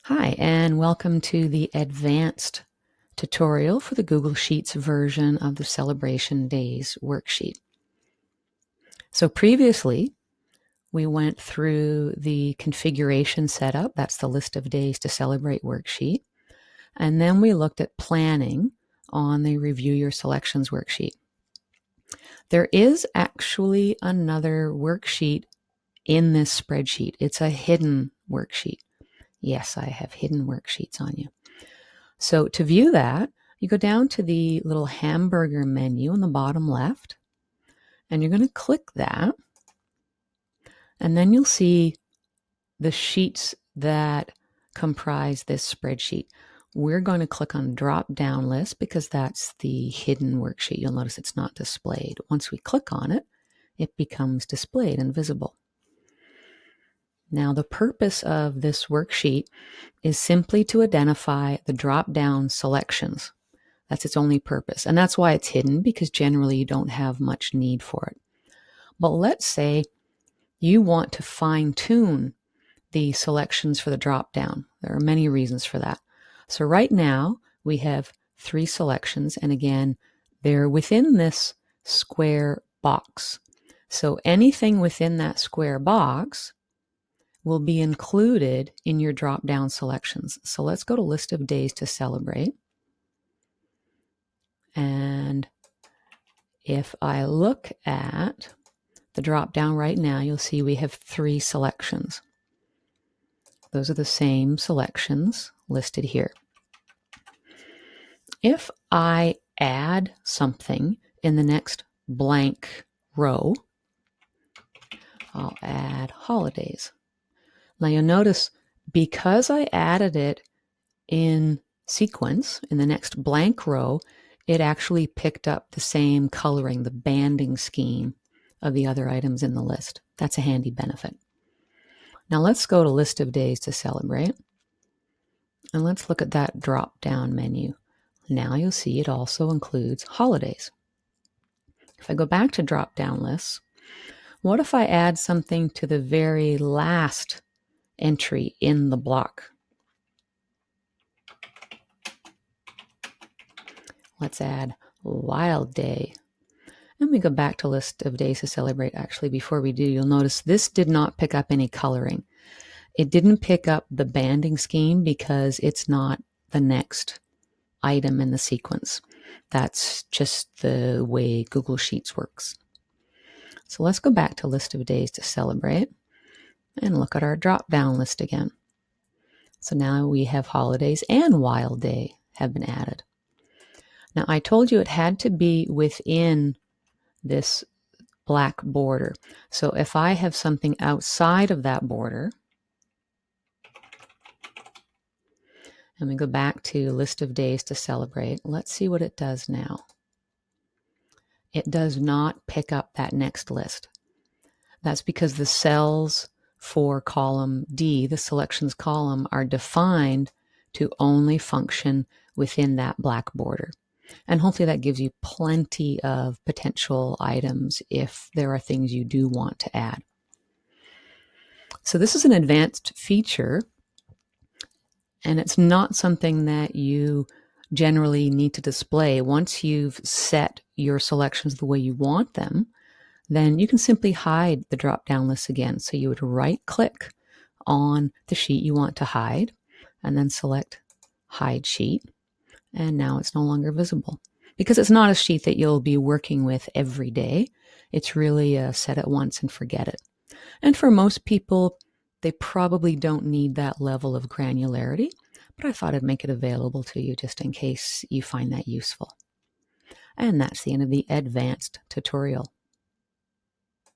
Hi, and welcome to the advanced tutorial for the Google Sheets version of the Celebration Days worksheet. So previously, we went through the configuration setup, that's the list of days to celebrate worksheet, and then we looked at planning on the Review Your Selections worksheet. There is actually another worksheet in this spreadsheet. It's a hidden worksheet. Yes, I have hidden worksheets on you. So to view that, you go down to the little hamburger menu on the bottom left, and you're going to click that, and then you'll see the sheets that comprise this spreadsheet. We're going to click on drop-down list because that's the hidden worksheet. You'll notice it's not displayed. Once we click on it, it becomes displayed and visible. Now, the purpose of this worksheet is simply to identify the drop-down selections. That's its only purpose. And that's why it's hidden, because generally you don't have much need for it. But let's say you want to fine-tune the selections for the drop-down. There are many reasons for that. So right now we have 3 selections, and again, they're within this square box. So anything within that square box will be included in your drop-down selections. So let's go to List of Days to Celebrate. And if I look at the drop-down right now, you'll see we have 3 selections. Those are the same selections listed here. If I add something in the next blank row, I'll add holidays. Now you'll notice because I added it in sequence in the next blank row, it actually picked up the same coloring, the banding scheme of the other items in the list. That's a handy benefit. Now let's go to List of Days to Celebrate, and let's look at that drop-down menu. Now you'll see it also includes holidays. If I go back to drop-down lists, what if I add something to the very last entry in the block? Let's add Wild Day. And we go back to List of Days to Celebrate. Actually, before we do, you'll notice this did not pick up any coloring. It didn't pick up the banding scheme because it's not the next item in the sequence. That's just the way Google Sheets works. So let's go back to List of Days to Celebrate and look at our drop-down list again. So now we have holidays and Wild Day have been added. Now I told you it had to be within this black border. So if I have something outside of that border, and we go back to List of Days to Celebrate, let's see what it does now. It does not pick up that next list. That's because the cells for column D, the selections column, are defined to only function within that black border. And hopefully that gives you plenty of potential items if there are things you do want to add. So this is an advanced feature, and it's not something that you generally need to display. Once you've set your selections the way you want them, then you can simply hide the drop-down list again. So you would right-click on the sheet you want to hide, and then select Hide Sheet. And now it's no longer visible because it's not a sheet that you'll be working with every day. It's really a set it once and forget it. And for most people, they probably don't need that level of granularity, but I thought I'd make it available to you just in case you find that useful. And that's the end of the advanced tutorial.